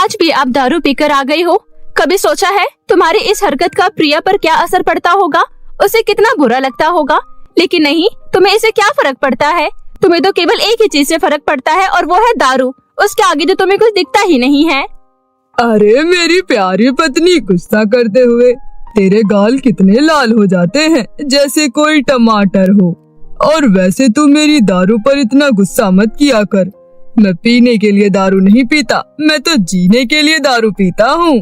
आज भी आप दारू पीकर आ गई हो। कभी सोचा है तुम्हारी इस हरकत का प्रिया पर क्या असर पड़ता होगा, उसे कितना बुरा लगता होगा? लेकिन नहीं, तुम्हें इससे क्या फर्क पड़ता है? तुम्हें तो केवल एक ही चीज से फर्क पड़ता है और वो है दारू। उसके आगे तो तुम्हें कुछ दिखता ही नहीं है। अरे मेरी प्यारी पत्नी, गुस्सा करते हुए तेरे गाल कितने लाल हो जाते हैं जैसे कोई टमाटर हो। और वैसे तू मेरी दारू पर इतना गुस्सा मत किया कर। मैं पीने के लिए दारू नहीं पीता, मैं तो जीने के लिए दारू पीता हूँ।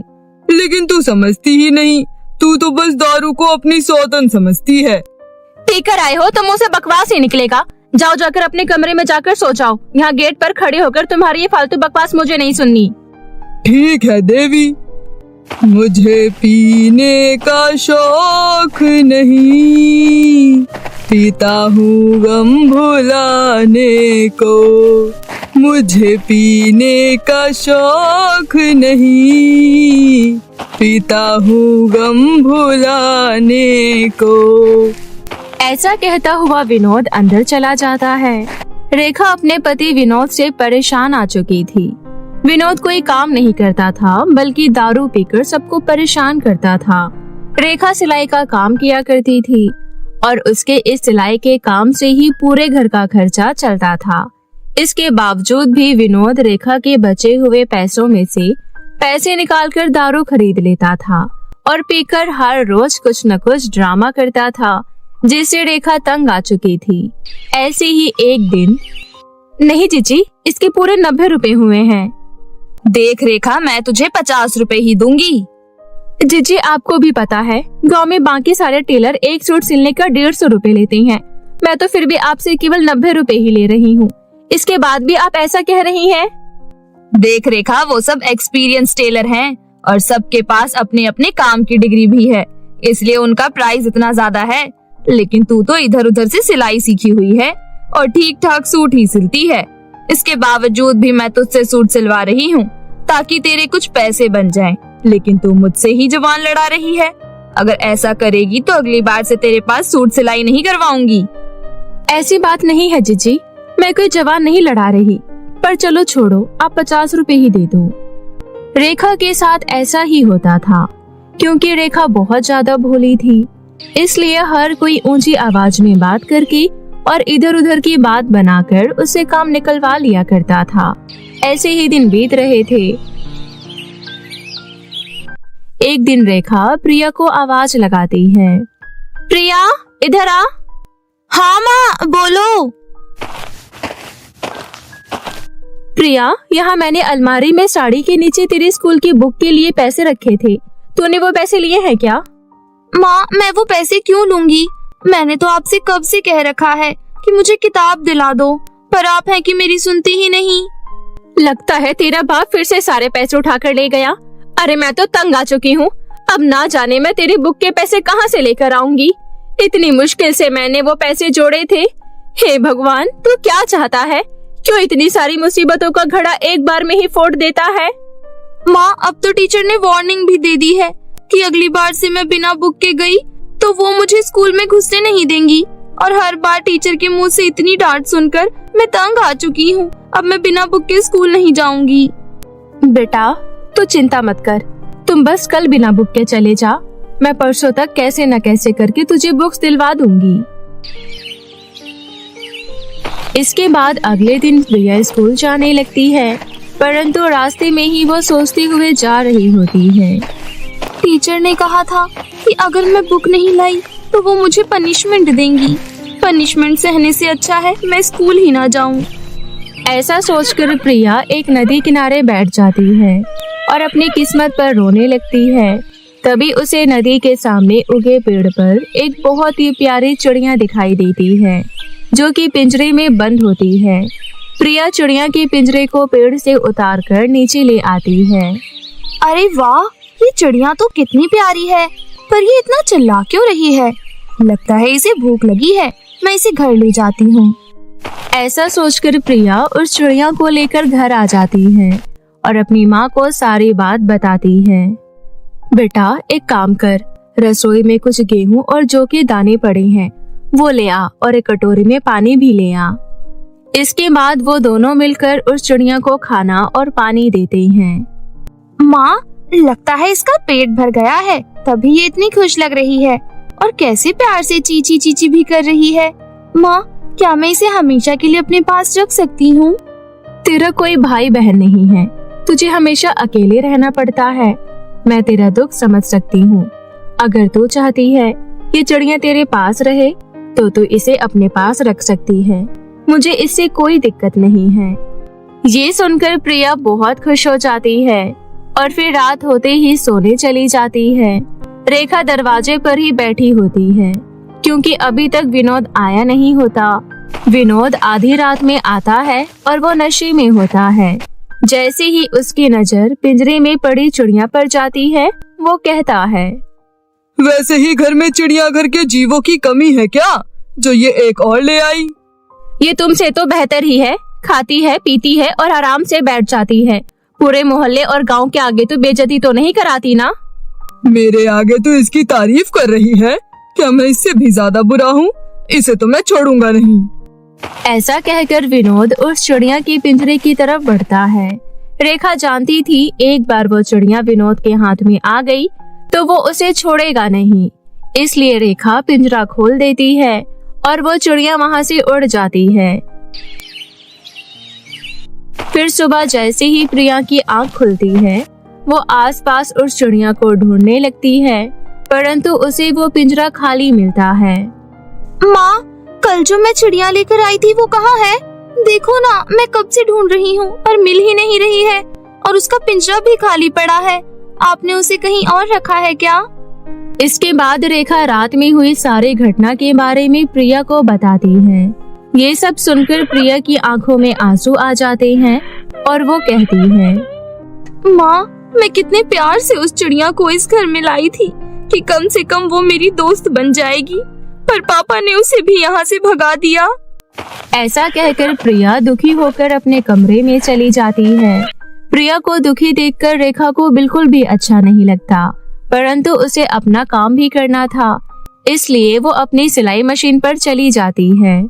लेकिन तू समझती ही नहीं, तू तो बस दारू को अपनी सौतन समझती है। पीकर आए हो तो मुंह से बकवास ही निकलेगा। जाओ जाकर अपने कमरे में जाकर सो जाओ। यहाँ गेट पर खड़े होकर तुम्हारी ये फालतू बकवास मुझे नहीं सुननी। ठीक है देवी, मुझे पीने का शौक नहीं, पीता हूँ गम भुलाने को। मुझे पीने का शौक नहीं, पीता हूँ गम भुलाने को। ऐसा कहता हुआ विनोद अंदर चला जाता है। रेखा अपने पति विनोद से परेशान आ चुकी थी। विनोद कोई काम नहीं करता था, बल्कि दारू पीकर सबको परेशान करता था। रेखा सिलाई का काम किया करती थी और उसके इस सिलाई के काम से ही पूरे घर का खर्चा चलता था। इसके बावजूद भी विनोद रेखा के बचे हुए पैसों में से पैसे निकालकर दारू खरीद लेता था और पीकर हर रोज कुछ न कुछ ड्रामा करता था, जिससे रेखा तंग आ चुकी थी। ऐसे ही एक दिन, नहीं जीजी, इसके पूरे 90 रुपए हुए हैं। देख रेखा, मैं तुझे 50 रुपए ही दूंगी। जीजी, आपको भी पता है गांव में बाकी सारे टेलर एक सूट सिलने का 150 रुपए लेते हैं। मैं तो फिर भी आपसे केवल 90 रुपए ही ले रही हूँ। इसके बाद भी आप ऐसा कह रही हैं? देख रेखा, वो सब एक्सपीरियंस टेलर हैं और सबके पास अपने अपने काम की डिग्री भी है, इसलिए उनका प्राइस इतना ज्यादा है। लेकिन तू तो इधर उधर से सिलाई सीखी हुई है और ठीक ठाक सूट ही सिलती है। इसके बावजूद भी मैं तुझसे सूट सिलवा रही हूँ ताकि तेरे कुछ पैसे बन जाएं। लेकिन तू मुझसे ही जबान लड़ा रही है। अगर ऐसा करेगी तो अगली बार से तेरे पास सूट सिलाई नहीं करवाऊंगी। ऐसी बात नहीं है जीजी, मैं कोई जवान नहीं लड़ा रही। पर चलो छोड़ो, आप 50 रुपए ही दे दो। रेखा के साथ ऐसा ही होता था, क्योंकि रेखा बहुत ज्यादा भोली थी। इसलिए हर कोई ऊंची आवाज में बात करके और इधर उधर की बात बनाकर उससे काम निकलवा लिया करता था। ऐसे ही दिन बीत रहे थे। एक दिन रेखा प्रिया को आवाज लगाती है, प्रिया इधर आ। हाँ माँ, बोलो। प्रिया, यहाँ मैंने अलमारी में साड़ी के नीचे तेरे स्कूल की बुक के लिए पैसे रखे थे। तूने वो पैसे लिए हैं क्या? माँ, मैं वो पैसे क्यों लूंगी? मैंने तो आपसे कब से कह रखा है कि मुझे किताब दिला दो, पर आप हैं कि मेरी सुनती ही नहीं। लगता है तेरा बाप फिर से सारे पैसे उठाकर ले गया। अरे मैं तो तंग आ चुकी हूँ। अब ना जाने मैं तेरी बुक के पैसे कहाँ से लेकर आऊंगी। इतनी मुश्किल से मैंने वो पैसे जोड़े थे। हे भगवान, तू क्या चाहता है? क्यों इतनी सारी मुसीबतों का घड़ा एक बार में ही फोड़ देता है? माँ, अब तो टीचर ने वार्निंग भी दे दी है कि अगली बार से मैं बिना बुक के गई तो वो मुझे स्कूल में घुसने नहीं देंगी। और हर बार टीचर के मुंह से इतनी डांट सुनकर मैं तंग आ चुकी हूँ। अब मैं बिना बुक के स्कूल नहीं जाऊंगी। बेटा, तू चिंता मत कर, तुम बस कल बिना बुक के चले जा। मैं परसों तक कैसे न कैसे करके तुझे बुक्स दिलवा दूंगी। इसके बाद अगले दिन प्रिया स्कूल जाने लगती है, परंतु रास्ते में ही वो सोचते हुए जा रही होती है। टीचर ने कहा था कि अगर मैं बुक नहीं लाई तो वो मुझे पनिशमेंट देंगी। पनिशमेंट सहने से अच्छा है मैं स्कूल ही ना जाऊं। ऐसा सोचकर प्रिया एक नदी किनारे बैठ जाती है और अपनी किस्मत पर रोने लगती है। तभी उसे नदी के सामने उगे पेड़ पर एक बहुत ही प्यारी चिड़िया दिखाई देती है, जो कि पिंजरे में बंद होती है। प्रिया चिड़िया के पिंजरे को पेड़ से उतारकर नीचे ले आती है। अरे वाह, ये चिड़िया तो कितनी प्यारी है, पर ये इतना चिल्ला क्यों रही है? लगता है इसे भूख लगी है, मैं इसे घर ले जाती हूँ। ऐसा सोचकर प्रिया उस चिड़िया को लेकर घर आ जाती है और अपनी माँ को सारी बात बताती है। बेटा, एक काम कर, रसोई में कुछ गेहूं और जौ के दाने पड़े हैं, वो ले आ और एक कटोरी में पानी भी ले आ। इसके बाद वो दोनों मिलकर उस चिड़िया को खाना और पानी देते हैं। माँ, लगता है इसका पेट भर गया है, तभी ये इतनी खुश लग रही है और कैसे प्यार से चीची चीची भी कर रही है। माँ, क्या मैं इसे हमेशा के लिए अपने पास रख सकती हूँ? तेरा कोई भाई बहन नहीं है, तुझे हमेशा अकेले रहना पड़ता है। मैं तेरा दुख समझ सकती हूँ। अगर तू चाहती है ये चिड़िया तेरे पास रहे तो तू इसे अपने पास रख सकती है। मुझे इससे कोई दिक्कत नहीं है। ये सुनकर प्रिया बहुत खुश हो जाती है और फिर रात होते ही सोने चली जाती है। रेखा दरवाजे पर ही बैठी होती है क्योंकि अभी तक विनोद आया नहीं होता। विनोद आधी रात में आता है और वो नशे में होता है। जैसे ही उसकी नजर पिंजरे में पड़ी चिड़िया पर जाती है, वो कहता है, वैसे ही घर में चिड़ियाघर के जीवों की कमी है क्या, जो ये एक और ले आई? ये तुमसे तो बेहतर ही है। खाती है, पीती है और आराम से बैठ जाती है। पूरे मोहल्ले और गांव के आगे तो बेइज्जती तो नहीं कराती ना? मेरे आगे तो इसकी तारीफ कर रही है। क्या मैं इससे भी ज्यादा बुरा हूँ? इसे तो मैं छोड़ूंगा नहीं। ऐसा कहकर विनोद उस चिड़िया की पिंजरे की तरफ बढ़ता है। रेखा जानती थी एक बार वो चिड़िया विनोद के हाथ में आ गई तो वो उसे छोड़ेगा नहीं। इसलिए रेखा पिंजरा खोल देती है और वो चिड़िया वहाँ से उड़ जाती है। फिर सुबह जैसे ही प्रिया की आंख खुलती है, वो आसपास उस चिड़िया को ढूंढने लगती है, परंतु उसे वो पिंजरा खाली मिलता है। माँ, कल जो मैं चिड़िया लेकर आई थी वो कहाँ है? देखो ना, मैं कब से ढूंढ रही हूँ पर मिल ही नहीं रही है और उसका पिंजरा भी खाली पड़ा है। आपने उसे कहीं और रखा है क्या? इसके बाद रेखा रात में हुई सारी घटना के बारे में प्रिया को बताती है। ये सब सुनकर प्रिया की आंखों में आंसू आ जाते हैं और वो कहती है, माँ, मैं कितने प्यार से उस चिड़िया को इस घर में लाई थी कि कम से कम वो मेरी दोस्त बन जाएगी, पर पापा ने उसे भी यहाँ से भगा दिया। ऐसा कहकर प्रिया दुखी होकर अपने कमरे में चली जाती है। प्रिया को दुखी देखकर रेखा को बिल्कुल भी अच्छा नहीं लगता, परंतु उसे अपना काम भी करना था, इसलिए वो अपनी सिलाई मशीन पर चली जाती है।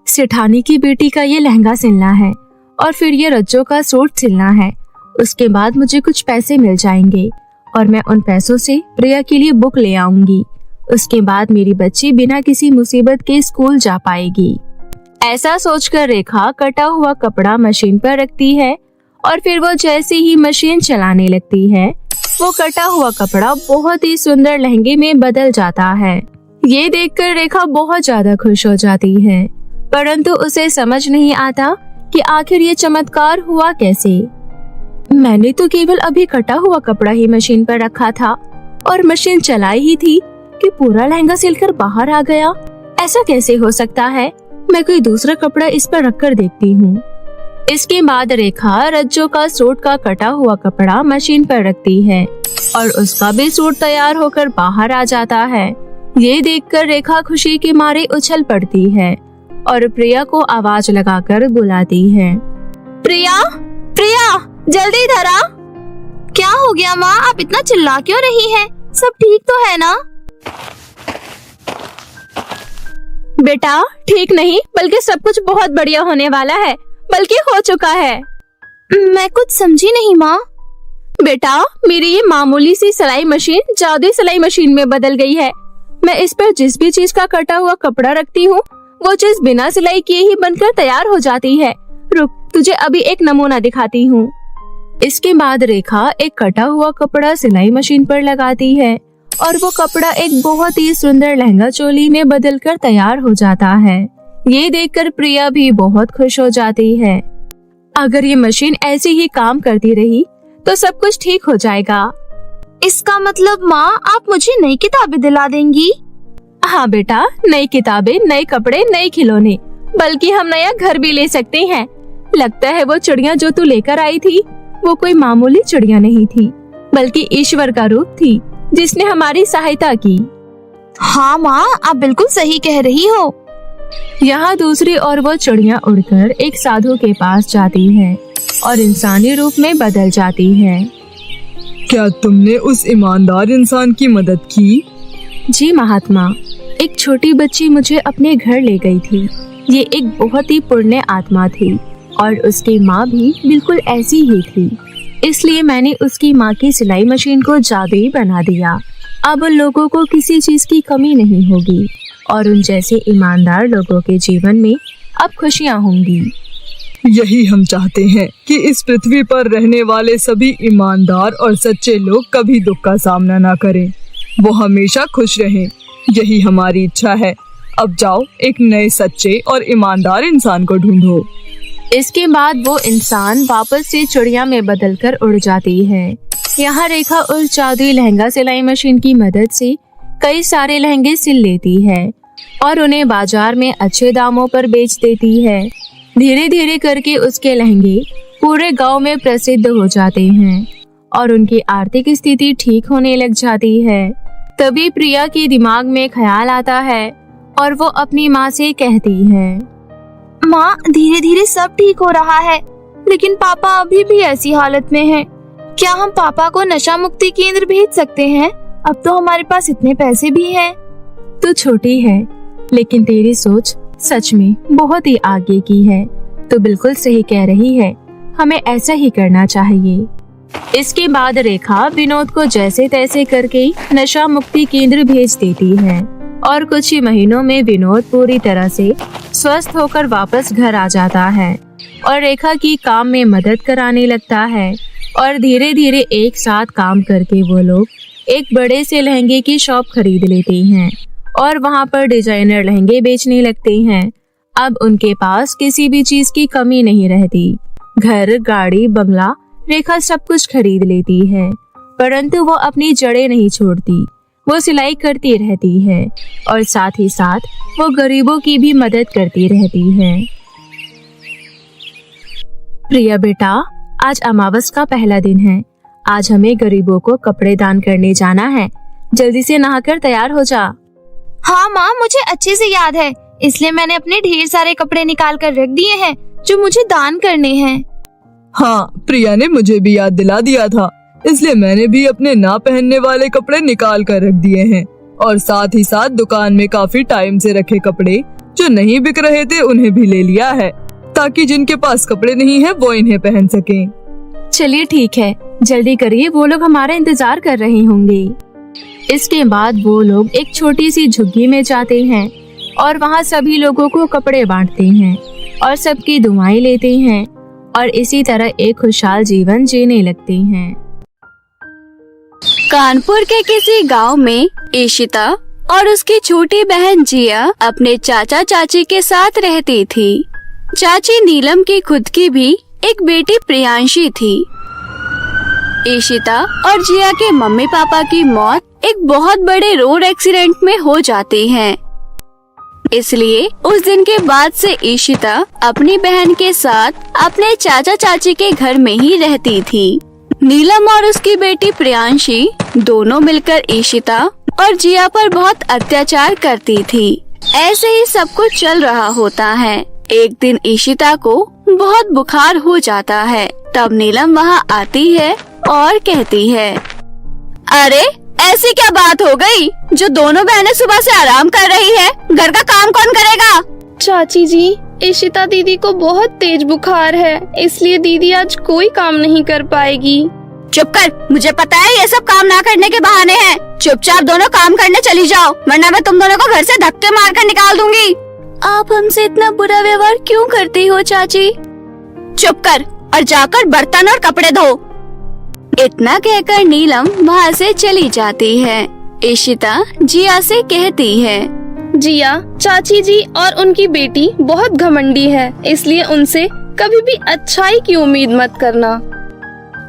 सेठानी की बेटी का ये लहंगा सिलना है और फिर ये रज्जो का सूट सिलना है। उसके बाद मुझे कुछ पैसे मिल जाएंगे और मैं उन पैसों से प्रिया के लिए बुक ले आऊंगी। उसके बाद मेरी बच्ची बिना किसी मुसीबत के स्कूल जा पाएगी। ऐसा सोचकर रेखा कटा हुआ कपड़ा मशीन पर रखती है और फिर वो जैसे ही मशीन चलाने लगती है, वो कटा हुआ कपड़ा बहुत ही सुंदर लहंगे में बदल जाता है। ये देखकर रेखा बहुत ज्यादा खुश हो जाती है, परंतु उसे समझ नहीं आता कि आखिर ये चमत्कार हुआ कैसे। मैंने तो केवल अभी कटा हुआ कपड़ा ही मशीन पर रखा था और मशीन चलाई ही थी कि पूरा लहंगा सिलकर बाहर आ गया। ऐसा कैसे हो सकता है? मैं कोई दूसरा कपड़ा इस पर रखकर देखती हूँ। इसके बाद रेखा रज्जो का सूट का कटा हुआ कपड़ा मशीन पर रखती है और उसका भी सूट तैयार होकर बाहर आ जाता है। ये देखकर रेखा खुशी के मारे उछल पड़ती है और प्रिया को आवाज लगाकर बुलाती है, प्रिया, प्रिया, जल्दी इधर आ। क्या हो गया माँ, आप इतना चिल्ला क्यों रही हैं? सब ठीक तो है ना? बेटा, ठीक नहीं बल्कि सब कुछ बहुत बढ़िया होने वाला है, बल्कि हो चुका है। मैं कुछ समझी नहीं माँ। बेटा, मेरी ये मामूली सी सिलाई मशीन जादुई सिलाई मशीन में बदल गई है। मैं इस पर जिस भी चीज का कटा हुआ कपड़ा रखती हूँ, वो चीज बिना सिलाई किए ही बनकर तैयार हो जाती है। रुक, तुझे अभी एक नमूना दिखाती हूँ। इसके बाद रेखा एक कटा हुआ कपड़ा सिलाई मशीन पर लगाती है और वो कपड़ा एक बहुत ही सुंदर लहंगा चोली में बदलकर तैयार हो जाता है। ये देखकर प्रिया भी बहुत खुश हो जाती है। अगर ये मशीन ऐसे ही काम करती रही तो सब कुछ ठीक हो जाएगा। इसका मतलब माँ, आप मुझे नई किताबें दिला देंगी? हाँ बेटा, नई किताबें, नए कपड़े, नए खिलौने, बल्कि हम नया घर भी ले सकते हैं। लगता है वो चिड़िया जो तू लेकर आई थी वो कोई मामूली चिड़िया नहीं थी, बल्कि ईश्वर का रूप थी जिसने हमारी सहायता की। हाँ माँ, आप बिल्कुल सही कह रही हो। यहाँ दूसरी ओर वो चिड़िया उड़कर एक साधु के पास जाती है और इंसानी रूप में बदल जाती है। क्या तुमने उस ईमानदार इंसान की मदद की? जी महात्मा, एक छोटी बच्ची मुझे अपने घर ले गई थी। ये एक बहुत ही पुण्य आत्मा थी और उसकी माँ भी बिल्कुल ऐसी ही थी। इसलिए मैंने उसकी माँ की सिलाई मशीन को जादुई बना दिया। अब उन लोगों को किसी चीज की कमी नहीं होगी और उन जैसे ईमानदार लोगों के जीवन में अब खुशियाँ होंगी। यही हम चाहते हैं कि इस पृथ्वी पर रहने वाले सभी ईमानदार और सच्चे लोग कभी दुख का सामना ना करें, वो हमेशा खुश रहें। यही हमारी इच्छा है। अब जाओ एक नए सच्चे और ईमानदार इंसान को ढूंढो। इसके बाद वो इंसान वापस से चिड़िया में बदलकर उड़ जाती है। यहाँ रेखा उस जादुई लहंगा सिलाई मशीन की मदद से कई सारे लहंगे सिल लेती है और उन्हें बाजार में अच्छे दामों पर बेच देती है। धीरे धीरे करके उसके लहंगे पूरे गांव में प्रसिद्ध हो जाते हैं और उनकी आर्थिक स्थिति ठीक होने लग जाती है। तभी प्रिया के दिमाग में ख्याल आता है और वो अपनी माँ से कहती है, माँ, धीरे धीरे सब ठीक हो रहा है, लेकिन पापा अभी भी ऐसी हालत में हैं। क्या हम पापा को नशा मुक्ति केंद्र भेज सकते हैं? अब तो हमारे पास इतने पैसे भी हैं। तू छोटी है, लेकिन तेरी सोच सच में बहुत ही आगे की है। तो बिल्कुल सही कह रही है, हमें ऐसा ही करना चाहिए। इसके बाद रेखा विनोद को जैसे तैसे करके नशा मुक्ति केंद्र भेज देती है और कुछ ही महीनों में विनोद पूरी तरह से स्वस्थ होकर वापस घर आ जाता है और रेखा की काम में मदद कराने लगता है और धीरे धीरे एक साथ काम करके वो लोग एक बड़े से लहंगे की शॉप खरीद लेते हैं और वहाँ पर डिजाइनर लहंगे बेचने लगते हैं। अब उनके पास किसी भी चीज की कमी नहीं रहती। घर, गाड़ी, बंगला, रेखा सब कुछ खरीद लेती है, परंतु वो अपनी जड़ें नहीं छोड़ती। वो सिलाई करती रहती है और साथ ही साथ वो गरीबों की भी मदद करती रहती है। प्रिया बेटा, आज अमावस का पहला दिन है। आज हमें गरीबों को कपड़े दान करने जाना है। जल्दी से नहाकर तैयार हो जा। हाँ माँ, मुझे अच्छे से याद है, इसलिए मैंने अपने ढेर सारे कपड़े निकाल कर रख दिए हैं जो मुझे दान करने हैं। हाँ, प्रिया ने मुझे भी याद दिला दिया था, इसलिए मैंने भी अपने ना पहनने वाले कपड़े निकाल कर रख दिए हैं और साथ ही साथ दुकान में काफी टाइम से रखे कपड़े जो नहीं बिक रहे थे उन्हें भी ले लिया है, ताकि जिनके पास कपड़े नहीं है वो इन्हें पहन सकें। चलिए ठीक है, जल्दी करिए, वो लोग हमारा इंतजार कर रहे होंगे। इसके बाद वो लोग एक छोटी सी झुग्गी में जाते हैं और वहाँ सभी लोगों को कपड़े बांटते हैं और सबकी दुआएं लेते हैं और इसी तरह एक खुशहाल जीवन जीने लगते हैं। कानपुर के किसी गांव में ईशिता और उसकी छोटी बहन जिया अपने चाचा चाची के साथ रहती थी। चाची नीलम की खुद की भी एक बेटी प्रियांशी थी। ईशिता और जिया के मम्मी पापा की मौत एक बहुत बड़े रोड एक्सीडेंट में हो जाती है, इसलिए उस दिन के बाद से ईशिता अपनी बहन के साथ अपने चाचा चाची के घर में ही रहती थी। नीलम और उसकी बेटी प्रियांशी दोनों मिलकर ईशिता और जिया पर बहुत अत्याचार करती थी। ऐसे ही सब कुछ चल रहा होता है। एक दिन ईशिता को बहुत बुखार हो जाता है। तब नीलम वहाँ आती है और कहती है, अरे ऐसी क्या बात हो गई जो दोनों बहनें सुबह से आराम कर रही है? घर का काम कौन करेगा? चाची जी, ईशिता दीदी को बहुत तेज बुखार है, इसलिए दीदी आज कोई काम नहीं कर पाएगी। चुप कर, मुझे पता है ये सब काम ना करने के बहाने हैं। चुपचाप दोनों काम करने चली जाओ, वरना मैं तुम दोनों को घर से धक्के मार कर निकाल दूंगी। आप हमसे इतना बुरा व्यवहार क्यों करती हो चाची? चुप कर और जाकर बर्तन और कपड़े धो। इतना कहकर नीलम वहाँ से चली जाती है। ईशिता जिया से कहती है, जिया, चाची जी और उनकी बेटी बहुत घमंडी है, इसलिए उनसे कभी भी अच्छाई की उम्मीद मत करना।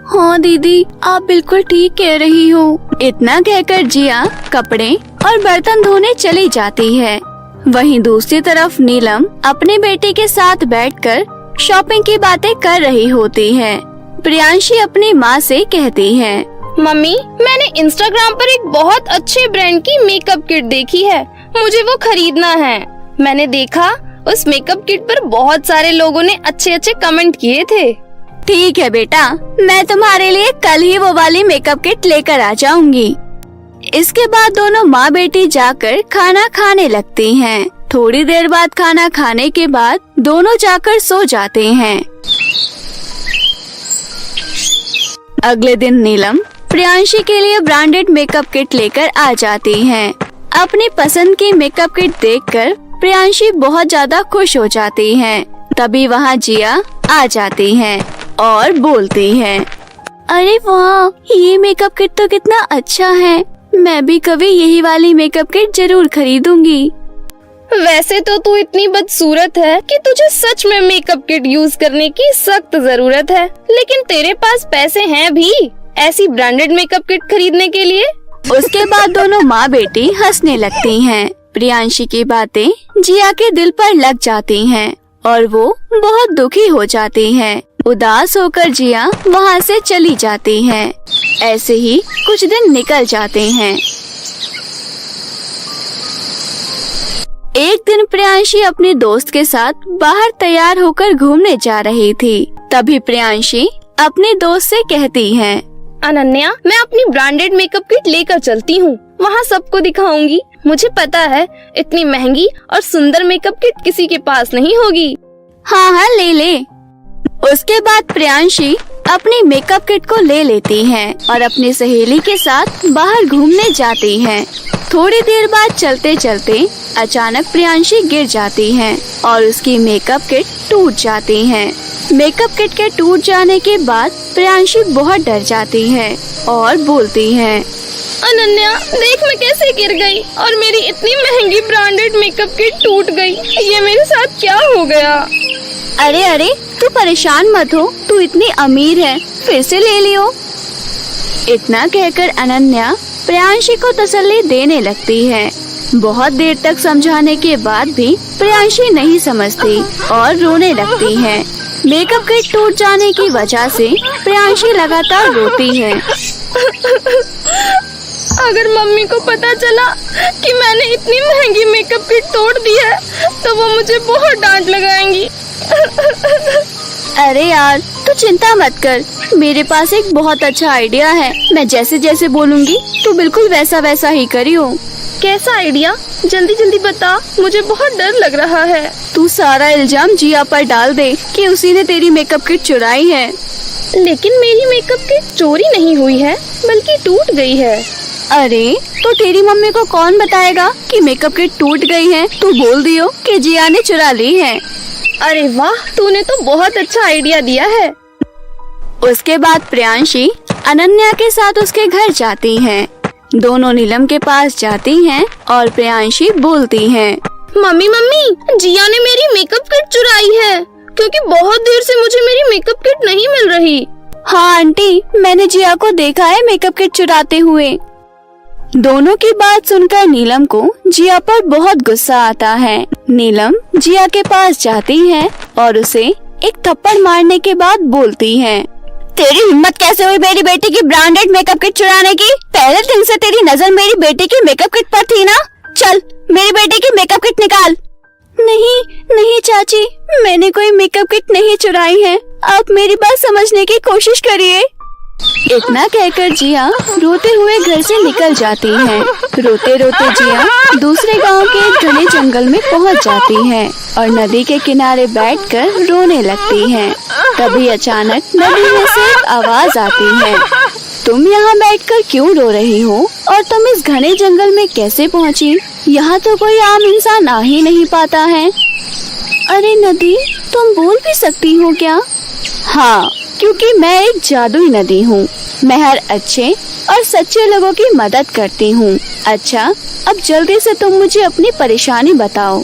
हाँ दीदी, आप बिल्कुल ठीक कह रही हो। इतना कहकर जिया कपड़े और बर्तन धोने चली जाती है। वहीं दूसरी तरफ नीलम अपनी बेटी के साथ बैठकर शॉपिंग की बातें कर रही होती है। प्रियांशी अपनी माँ से कहती है, मम्मी, मैंने इंस्टाग्राम पर एक बहुत अच्छे ब्रांड की मेकअप किट देखी है, मुझे वो खरीदना है। मैंने देखा उस मेकअप किट पर बहुत सारे लोगों ने अच्छे अच्छे कमेंट किए थे। ठीक है बेटा, मैं तुम्हारे लिए कल ही वो वाली मेकअप किट लेकर आ जाऊंगी। इसके बाद दोनों माँ बेटी जाकर खाना खाने लगती हैं। थोड़ी देर बाद खाना खाने के बाद दोनों जाकर सो जाते हैं। अगले दिन नीलम प्रियांशी के लिए ब्रांडेड मेकअप किट लेकर आ जाती हैं। अपनी पसंद की मेकअप किट देखकर प्रियांशी बहुत ज्यादा खुश हो जाती हैं। तभी वहाँ जिया आ जाती हैं और बोलती हैं, अरे वाह, ये मेकअप किट तो कितना अच्छा है। मैं भी कभी यही वाली मेकअप किट जरूर खरीदूंगी। वैसे तो तू इतनी बदसूरत है कि तुझे सच में मेकअप किट यूज करने की सख्त जरूरत है, लेकिन तेरे पास पैसे हैं भी ऐसी ब्रांडेड मेकअप किट खरीदने के लिए। उसके बाद दोनों माँ बेटी हंसने लगती हैं। प्रियांशी की बातें जिया के दिल पर लग जाती हैं और वो बहुत दुखी हो जाती हैं। उदास होकर जिया वहाँ से चली जाती है। ऐसे ही कुछ दिन निकल जाते हैं। एक दिन प्रियांशी अपने दोस्त के साथ बाहर तैयार होकर घूमने जा रही थी। तभी प्रियांशी अपने दोस्त से कहती है, अनन्या, मैं अपनी ब्रांडेड मेकअप किट लेकर चलती हूँ, वहाँ सबको दिखाऊंगी। मुझे पता है इतनी महंगी और सुंदर मेकअप किट किसी के पास नहीं होगी। हाँ, ले ले। उसके बाद प्रियांशी अपनी मेकअप किट को ले लेती है और अपनी सहेली के साथ बाहर घूमने जाती है। थोड़ी देर बाद चलते चलते अचानक प्रियांशी गिर जाती है और उसकी मेकअप किट टूट जाती है। मेकअप किट के टूट जाने के बाद प्रियांशी बहुत डर जाती है और बोलती है, अनन्या, देख मैं कैसे गिर गई और मेरी इतनी महंगी ब्रांडेड मेकअप किट टूट गई। ये मेरे साथ क्या हो गया? अरे तू परेशान मत हो, तू इतनी अमीर है, फिर से ले लियो। इतना कहकर अनन्या प्रियांशी को तसल्ली देने लगती है। बहुत देर तक समझाने के बाद भी प्रियांशी नहीं समझती और रोने लगती है। मेकअप किट टूट जाने की वजह से प्रियांशी लगातार रोती है। अगर मम्मी को पता चला कि मैंने इतनी महंगी मेकअप किट तोड़ दी है तो वो मुझे बहुत डांट लगाएंगी। अरे यार, तू चिंता मत कर, मेरे पास एक बहुत अच्छा आइडिया है। मैं जैसे जैसे बोलूँगी तू बिल्कुल वैसा वैसा ही करियो। कैसा आइडिया? जल्दी जल्दी बता, मुझे बहुत डर लग रहा है। तू सारा इल्जाम जिया पर डाल दे कि उसी ने तेरी मेकअप किट चुराई है। लेकिन मेरी मेकअप किट चोरी नहीं हुई है, बल्कि टूट गई है। अरे तो तेरी मम्मी को कौन बताएगा कि मेकअप किट टूट गई है? तू बोल दियो कि जिया ने चुरा ली है। अरे वाह, तूने तो बहुत अच्छा आइडिया दिया है। उसके बाद प्रियांशी अनन्या के साथ उसके घर जाती हैं। दोनों नीलम के पास जाती हैं और प्रियांशी बोलती है, मम्मी जिया ने मेरी मेकअप किट चुराई है, क्योंकि बहुत देर से मुझे मेरी मेकअप किट नहीं मिल रही। हाँ आंटी, मैंने जिया को देखा है मेकअप किट चुराते हुए। दोनों की बात सुनकर नीलम को जिया पर बहुत गुस्सा आता है। नीलम जिया के पास जाती है और उसे एक थप्पड़ मारने के बाद बोलती है, तेरी हिम्मत कैसे हुई मेरी बेटी की ब्रांडेड मेकअप किट चुराने की? पहले दिन से तेरी नजर मेरी बेटी की मेकअप किट पर थी ना? चल मेरी बेटी की मेकअप किट निकाल। नहीं चाची, मैंने कोई मेकअप किट नहीं चुराई है। आप मेरी बात समझने की कोशिश करिए। इतना कहकर जिया रोते हुए घर से निकल जाती है। रोते रोते जिया दूसरे गांव के एक घने जंगल में पहुंच जाती है और नदी के किनारे बैठकर रोने लगती है। तभी अचानक नदी में से एक आवाज आती है, तुम यहाँ बैठकर क्यों रो रही हो और तुम इस घने जंगल में कैसे पहुँची? यहाँ तो कोई आम इंसान आ ही नहीं पाता है। अरे नदी, तुम बोल भी सकती हो क्या? हाँ, क्योंकि मैं एक जादुई नदी हूँ। मैं हर अच्छे और सच्चे लोगों की मदद करती हूँ। अच्छा, अब जल्दी से तुम मुझे अपनी परेशानी बताओ।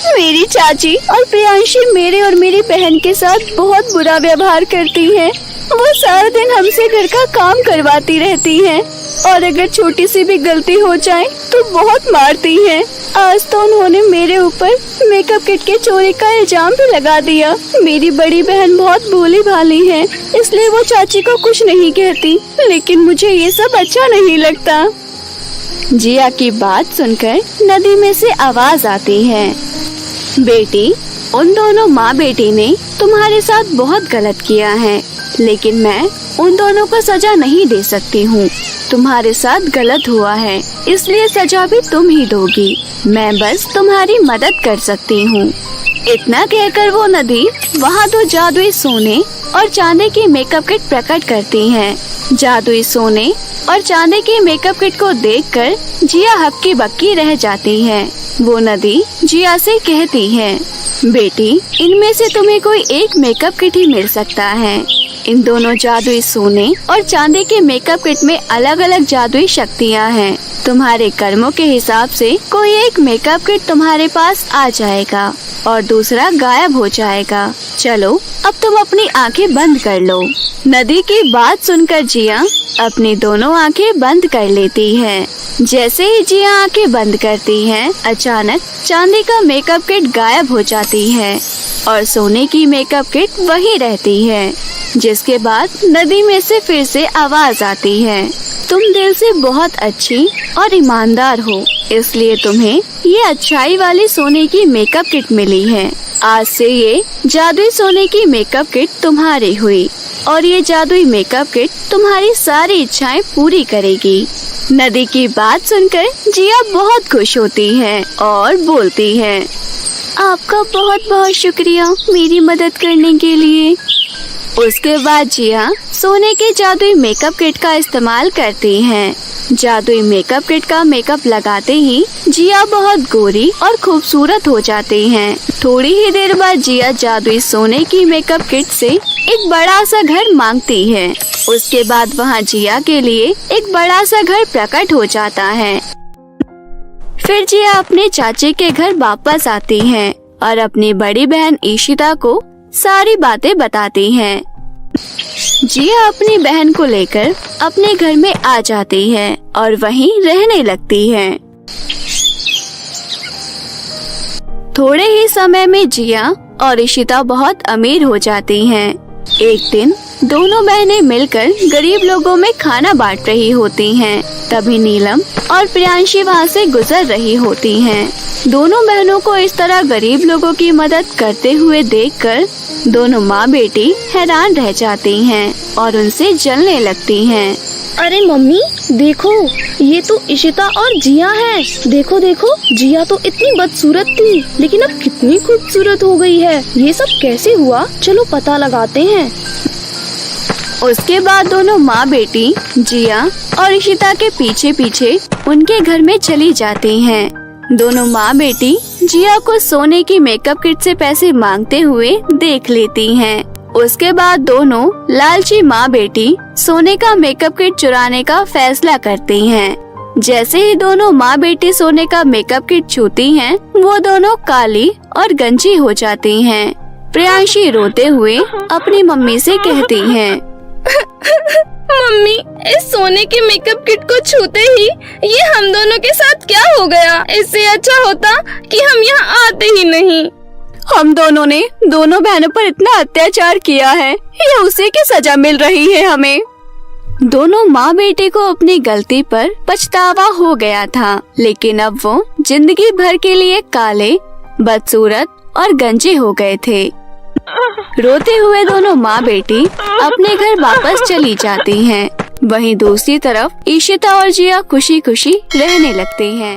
मेरी चाची और प्रियांशी मेरे और मेरी बहन के साथ बहुत बुरा व्यवहार करती हैं। वो सारा दिन हमसे घर का काम करवाती रहती हैं और अगर छोटी सी भी गलती हो जाए तो बहुत मारती हैं। आज तो उन्होंने मेरे ऊपर मेकअप किट के चोरी का इल्जाम भी लगा दिया। मेरी बड़ी बहन बहुत भोली भाली है, इसलिए वो चाची को कुछ नहीं कहती, लेकिन मुझे ये सब अच्छा नहीं लगता। जिया की बात सुनकर नदी में से आवाज आती है, बेटी, उन दोनों माँ बेटी ने तुम्हारे साथ बहुत गलत किया है, लेकिन मैं उन दोनों को सजा नहीं दे सकती हूँ। तुम्हारे साथ गलत हुआ है, इसलिए सजा भी तुम ही दोगी। मैं बस तुम्हारी मदद कर सकती हूँ। इतना कहकर वो नदी वहाँ 2 जादुई सोने और चांदी की मेकअप किट प्रकट करती है। जादुई सोने और चांदी की मेकअप किट को देखकर जिया हक्की बक्की रह जाती है। वो नदी जिया से कहती है, बेटी, इनमें से तुम्हें कोई एक मेकअप किट ही मिल सकता है। इन दोनों जादुई सोने और चांदी के मेकअप किट में अलग अलग जादुई शक्तियाँ हैं। तुम्हारे कर्मों के हिसाब से कोई एक मेकअप किट तुम्हारे पास आ जाएगा और दूसरा गायब हो जाएगा। चलो अब तुम अपनी आंखें बंद कर लो। नदी की बात सुनकर जिया अपनी दोनों आंखें बंद कर लेती है। जैसे ही जिया आंखें बंद करती है, अचानक चांदी का मेकअप किट गायब हो जाती है और सोने की मेकअप किट वही रहती है। जिसके बाद नदी में से फिर से आवाज आती है, तुम दिल से बहुत अच्छी और ईमानदार हो, इसलिए तुम्हें ये अच्छाई वाली सोने की मेकअप किट मिली है। आज से ये जादुई सोने की मेकअप किट तुम्हारी हुई और ये जादुई मेकअप किट तुम्हारी सारी इच्छाएं पूरी करेगी। नदी की बात सुनकर जिया बहुत खुश होती है और बोलती है, आपका बहुत बहुत शुक्रिया मेरी मदद करने के लिए। उसके बाद जिया सोने के जादुई मेकअप किट का इस्तेमाल करती हैं। जादुई मेकअप किट का मेकअप लगाते ही जिया बहुत गोरी और खूबसूरत हो जाती हैं। थोड़ी ही देर बाद जिया जादुई सोने की मेकअप किट से एक बड़ा सा घर मांगती है। उसके बाद वहाँ जिया के लिए एक बड़ा सा घर प्रकट हो जाता है। फिर जिया अपने चाचे के घर वापस आती है और अपनी बड़ी बहन ईशिता को सारी बातें बताती हैं। जिया अपनी बहन को लेकर अपने घर में आ जाती है और वहीं रहने लगती है। थोड़े ही समय में जिया और ईशिता बहुत अमीर हो जाती हैं। एक दिन दोनों बहनें मिलकर गरीब लोगों में खाना बांट रही होती हैं। तभी नीलम और प्रियांशी वहाँ से गुजर रही होती हैं। दोनों बहनों को इस तरह गरीब लोगों की मदद करते हुए देखकर दोनों माँ बेटी हैरान रह जाती हैं और उनसे जलने लगती हैं। अरे मम्मी देखो, ये तो इशिता और जिया है। देखो देखो, जिया तो इतनी बदसूरत थी लेकिन अब कितनी खूबसूरत हो गई है। ये सब कैसे हुआ, चलो पता लगाते हैं। उसके बाद दोनों माँ बेटी जिया और इशिता के पीछे पीछे उनके घर में चली जाती हैं। दोनों माँ बेटी जिया को सोने की मेकअप किट से पैसे मांगते हुए देख लेती हैं। उसके बाद दोनों लालची माँ बेटी सोने का मेकअप किट चुराने का फैसला करती हैं। जैसे ही दोनों माँ बेटी सोने का मेकअप किट छूती हैं, वो दोनों काली और गंजी हो जाती हैं। प्रियांशी रोते हुए अपनी मम्मी से कहती हैं, मम्मी, इस सोने के मेकअप किट को छूते ही ये हम दोनों के साथ क्या हो गया। इससे अच्छा होता कि हम यहाँ आते ही नहीं। हम दोनों ने दोनों बहनों पर इतना अत्याचार किया है, ये उसी की सजा मिल रही है हमें। दोनों माँ बेटे को अपनी गलती पर पछतावा हो गया था, लेकिन अब वो जिंदगी भर के लिए काले, बदसूरत और गंजे हो गए थे। रोते हुए दोनों माँ बेटी अपने घर वापस चली जाती हैं। वहीं दूसरी तरफ ईशिता और जिया खुशी खुशी रहने लगती हैं।